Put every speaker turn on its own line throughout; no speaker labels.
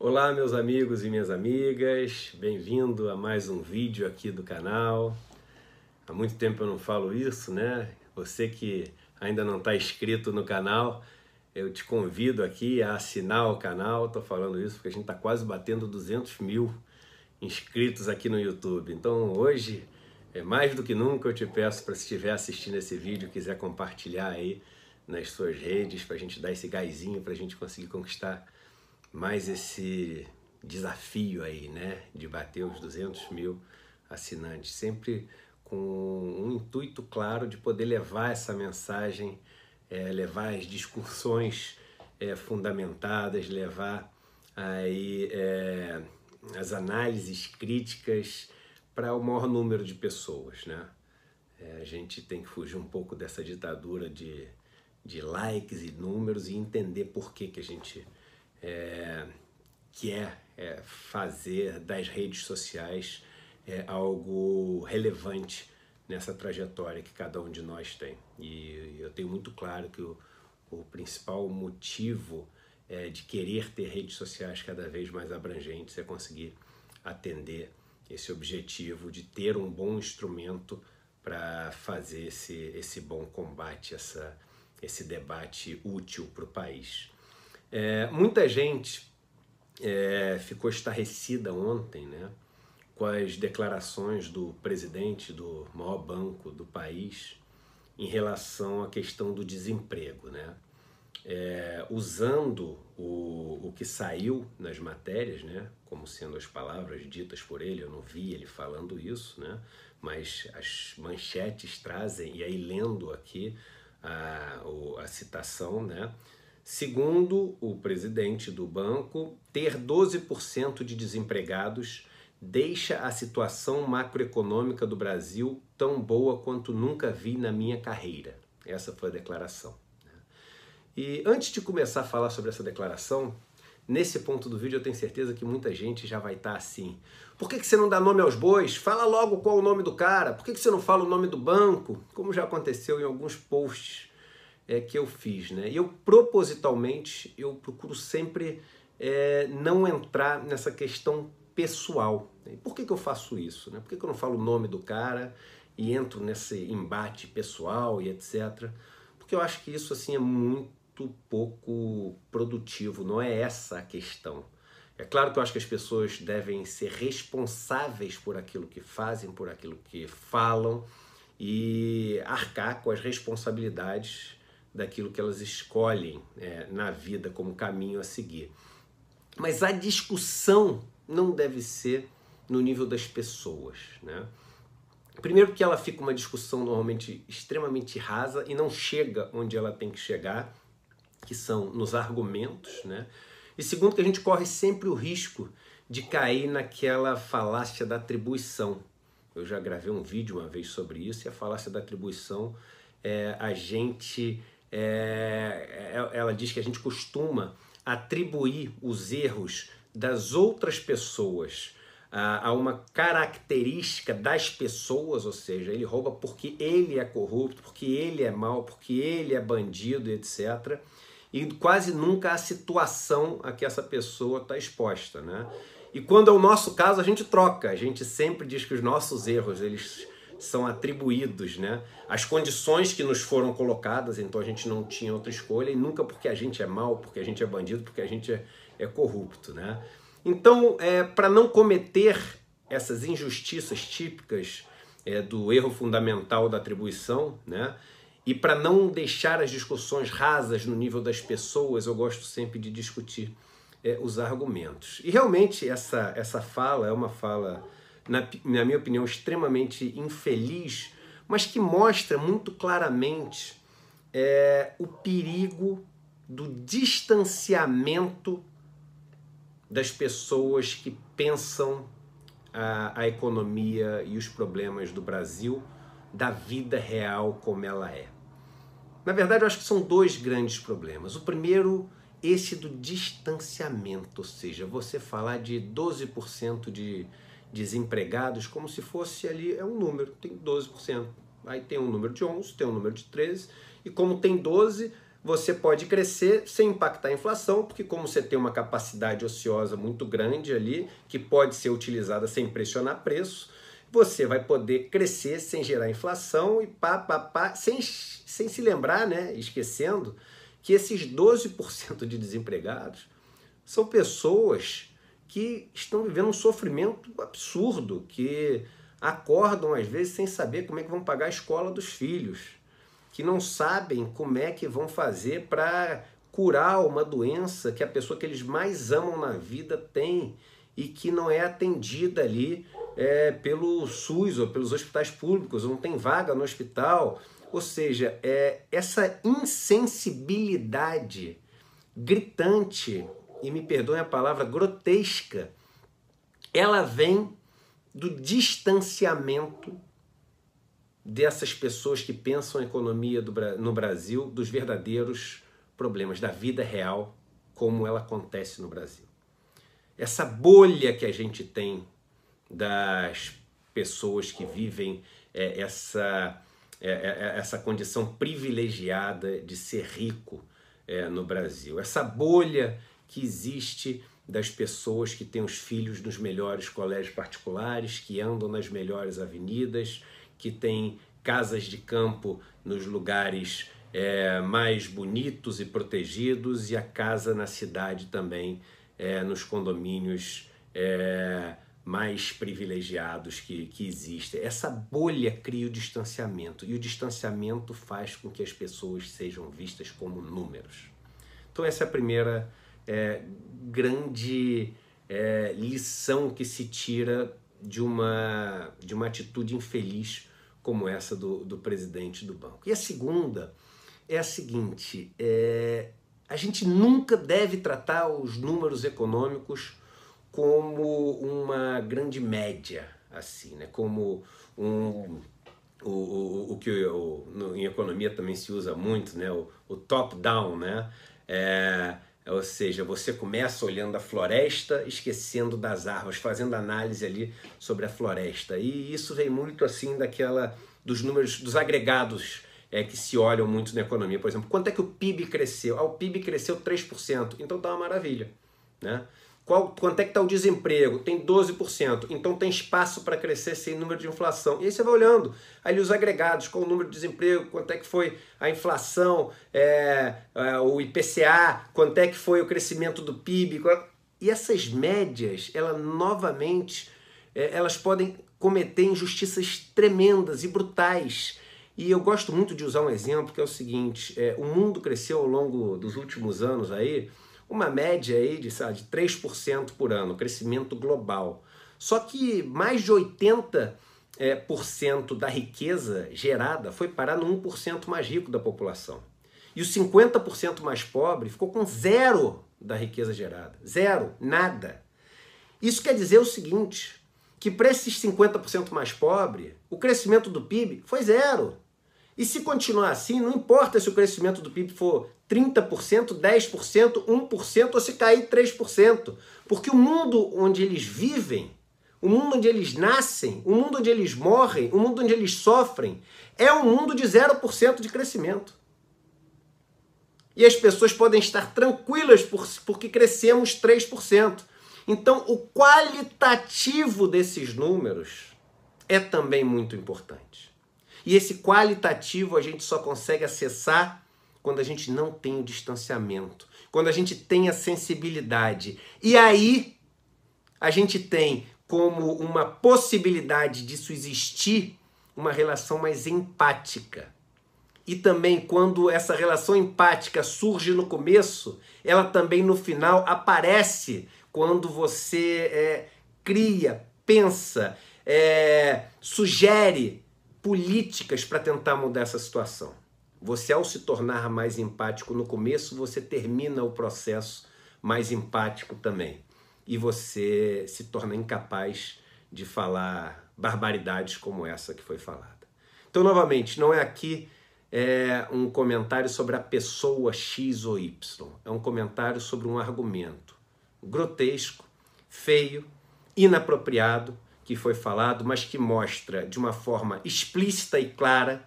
Olá, meus amigos e minhas amigas, bem-vindo a mais um vídeo aqui do canal. Há muito tempo eu não falo isso, né? Você que ainda não está inscrito no canal, eu te convido aqui a assinar o canal. Estou falando isso porque a gente está quase batendo 200 mil inscritos aqui no YouTube. Então hoje, mais do que nunca, eu te peço para, se estiver assistindo esse vídeo, quiser compartilhar aí nas suas redes, para a gente dar esse gásinho, para a gente conseguir conquistar mais esse desafio aí, né, de bater os 200 mil assinantes, sempre com um intuito claro de poder levar essa mensagem, levar as discussões fundamentadas, levar aí as análises críticas para o maior número de pessoas, né? A gente tem que fugir um pouco dessa ditadura de likes e números e entender por que a gente quer fazer das redes sociais algo relevante nessa trajetória que cada um de nós tem. E eu tenho muito claro que o principal motivo de querer ter redes sociais cada vez mais abrangentes é conseguir atender esse objetivo de ter um bom instrumento para fazer esse bom combate, esse debate útil para o país. Muita gente ficou estarrecida ontem, né, com as declarações do presidente do maior banco do país em relação à questão do desemprego, né? Usando o que saiu nas matérias, né, como sendo as palavras ditas por ele, eu não vi ele falando isso, né, mas as manchetes trazem, e aí lendo aqui a citação, né? Segundo o presidente do banco, ter 12% de desempregados deixa a situação macroeconômica do Brasil tão boa quanto nunca vi na minha carreira. Essa foi a declaração. E antes de começar a falar sobre essa declaração, nesse ponto do vídeo eu tenho certeza que muita gente já vai estar assim. Por que você não dá nome aos bois? Fala logo qual é o nome do cara. Por que você não fala o nome do banco? Como já aconteceu em alguns posts que eu fiz, né? E eu propositalmente, eu procuro sempre não entrar nessa questão pessoal. E por que eu faço isso, né? Por que eu não falo o nome do cara e entro nesse embate pessoal e etc? Porque eu acho que isso assim é muito pouco produtivo, não é essa a questão. É claro que eu acho que as pessoas devem ser responsáveis por aquilo que fazem, por aquilo que falam e arcar com as responsabilidades daquilo que elas escolhem na vida como caminho a seguir. Mas a discussão não deve ser no nível das pessoas, né? Primeiro que ela fica uma discussão normalmente extremamente rasa e não chega onde ela tem que chegar, que são nos argumentos, né? E segundo que a gente corre sempre o risco de cair naquela falácia da atribuição. Eu já gravei um vídeo uma vez sobre isso, e a falácia da atribuição ela diz que a gente costuma atribuir os erros das outras pessoas a uma característica das pessoas, ou seja, ele rouba porque ele é corrupto, porque ele é mau, porque ele é bandido, etc. E quase nunca a situação a que essa pessoa está exposta, né? E quando é o nosso caso, a gente troca, a gente sempre diz que os nossos erros, eles são atribuídos, né, às condições que nos foram colocadas, então a gente não tinha outra escolha, e nunca porque a gente é mau, porque a gente é bandido, porque a gente é corrupto, né? Então, para não cometer essas injustiças típicas do erro fundamental da atribuição, né, e para não deixar as discussões rasas no nível das pessoas, eu gosto sempre de discutir os argumentos. E realmente essa fala é uma fala, na minha opinião, extremamente infeliz, mas que mostra muito claramente o perigo do distanciamento das pessoas que pensam a economia e os problemas do Brasil da vida real como ela é. Na verdade, eu acho que são dois grandes problemas. O primeiro, esse do distanciamento, ou seja, você falar de 12% de desempregados como se fosse ali, um número, tem 12%. Aí tem um número de 11, tem um número de 13, e como tem 12, você pode crescer sem impactar a inflação, porque como você tem uma capacidade ociosa muito grande ali, que pode ser utilizada sem pressionar preço, você vai poder crescer sem gerar inflação e sem se lembrar, né, esquecendo que esses 12% de desempregados são pessoas que estão vivendo um sofrimento absurdo, que acordam às vezes sem saber como é que vão pagar a escola dos filhos, que não sabem como é que vão fazer para curar uma doença que a pessoa que eles mais amam na vida tem e que não é atendida ali pelo SUS ou pelos hospitais públicos, não tem vaga no hospital. Ou seja, essa insensibilidade gritante, e me perdoem a palavra, grotesca, ela vem do distanciamento dessas pessoas que pensam a economia no Brasil, dos verdadeiros problemas, da vida real, como ela acontece no Brasil. Essa bolha que a gente tem das pessoas que vivem essa condição privilegiada de ser rico no Brasil. Essa bolha que existe das pessoas que têm os filhos nos melhores colégios particulares, que andam nas melhores avenidas, que têm casas de campo nos lugares mais bonitos e protegidos, e a casa na cidade também, nos condomínios mais privilegiados que existem. Essa bolha cria o distanciamento, e o distanciamento faz com que as pessoas sejam vistas como números. Então essa é a primeira grande lição que se tira de uma atitude infeliz como essa do presidente do banco. E a segunda é a seguinte: a gente nunca deve tratar os números econômicos como uma grande média, assim, né? Como o que em economia também se usa muito, né? O top-down, né? Ou seja, você começa olhando a floresta, esquecendo das árvores, fazendo análise ali sobre a floresta. E isso vem muito assim dos números, dos agregados que se olham muito na economia. Por exemplo, quanto é que o PIB cresceu? O PIB cresceu 3%, então tá uma maravilha, né? Quanto é que está o desemprego? Tem 12%, então tem espaço para crescer sem número de inflação. E aí você vai olhando ali os agregados, qual o número de desemprego, quanto é que foi a inflação, o IPCA, quanto é que foi o crescimento do PIB. E essas médias, elas podem cometer injustiças tremendas e brutais. E eu gosto muito de usar um exemplo que é o seguinte: o mundo cresceu ao longo dos últimos anos aí, uma média aí de 3% por ano, crescimento global. Só que mais de 80% da riqueza gerada foi parar no 1% mais rico da população. E o 50% mais pobre ficou com zero da riqueza gerada. Zero, nada. Isso quer dizer o seguinte, que para esses 50% mais pobre, o crescimento do PIB foi zero. E se continuar assim, não importa se o crescimento do PIB for 30%, 10%, 1% ou se cair 3%. Porque o mundo onde eles vivem, o mundo onde eles nascem, o mundo onde eles morrem, o mundo onde eles sofrem, é um mundo de 0% de crescimento. E as pessoas podem estar tranquilas porque crescemos 3%. Então, o qualitativo desses números é também muito importante. E esse qualitativo a gente só consegue acessar quando a gente não tem o distanciamento, quando a gente tem a sensibilidade. E aí a gente tem como uma possibilidade disso existir uma relação mais empática. E também quando essa relação empática surge no começo, ela também no final aparece quando você cria, pensa, sugere políticas para tentar mudar essa situação. Você, ao se tornar mais empático no começo, você termina o processo mais empático também. E você se torna incapaz de falar barbaridades como essa que foi falada. Então, novamente, não é aqui um comentário sobre a pessoa X ou Y. É um comentário sobre um argumento grotesco, feio, inapropriado, que foi falado, mas que mostra de uma forma explícita e clara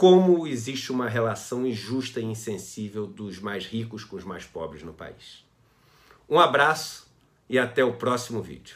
como existe uma relação injusta e insensível dos mais ricos com os mais pobres no país. Um abraço e até o próximo vídeo.